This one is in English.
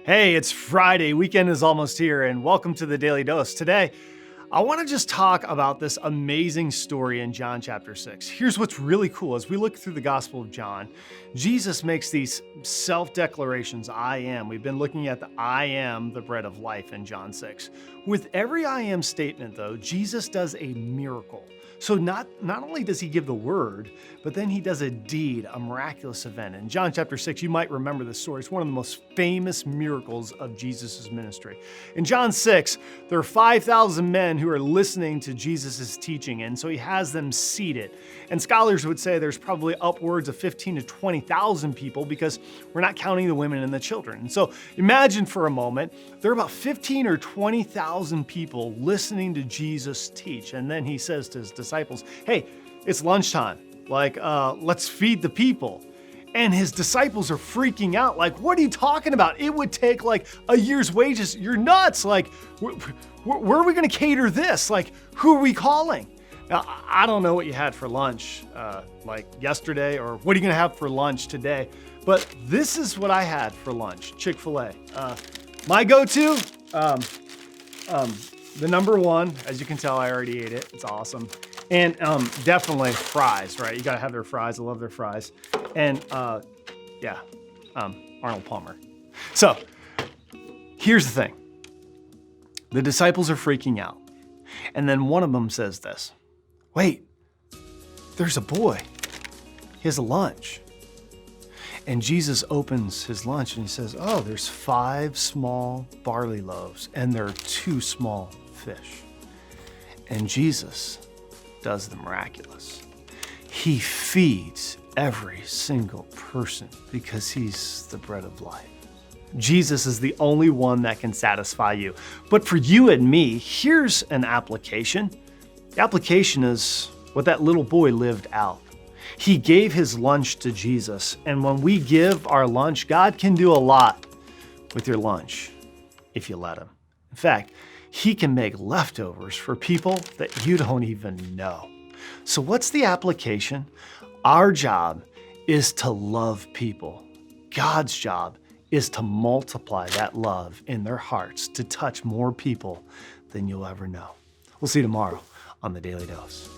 Hey, it's Friday. Weekend is almost here, and welcome to the Daily Dose. Today, I want to just talk about this amazing story in John chapter 6. Here's what's really cool. As we look through the Gospel of John, Jesus makes these self-declarations, I am. We've been looking at the I am the bread of life in John 6. With every I am statement, though, Jesus does a miracle. So not only does he give the word, but then he does a deed, a miraculous event. In John chapter 6, you might remember this story. It's one of the most famous miracles of Jesus' ministry. In John 6, there are 5,000 men who are listening to Jesus' teaching, and so he has them seated. And scholars would say there's probably upwards of 15 to 20,000 people because we're not counting the women and the children. And so imagine for a moment, there are about 15 or 20,000 people listening to Jesus teach. And then he says to his disciples, hey, it's lunchtime. Let's feed the people. And his disciples are freaking out. Like, what are you talking about? It would take like a year's wages. You're nuts. Like, where are we going to cater this? Like, who are we calling? Now, I don't know what you had for lunch like yesterday, or what are you going to have for lunch today? But this is what I had for lunch, Chick-fil-A. My go-to, the number one, as you can tell, I already ate it. It's awesome. And definitely fries, right? You gotta have their fries. I love their fries. And Arnold Palmer. So here's the thing. The disciples are freaking out. And then one of them says this, wait, there's a boy. He has a lunch. And Jesus opens his lunch and he says, oh, there's 5 small barley loaves and there are 2 small fish. And Jesus does the miraculous. He feeds every single person because he's the bread of life. Jesus is the only one that can satisfy you. But for you and me, here's an application. The application is what that little boy lived out. He gave his lunch to Jesus. And when we give our lunch, God can do a lot with your lunch if you let him. In fact, he can make leftovers for people that you don't even know. So what's the application? Our job is to love people. God's job is to multiply that love in their hearts to touch more people than you'll ever know. We'll see you tomorrow on the Daily Dose.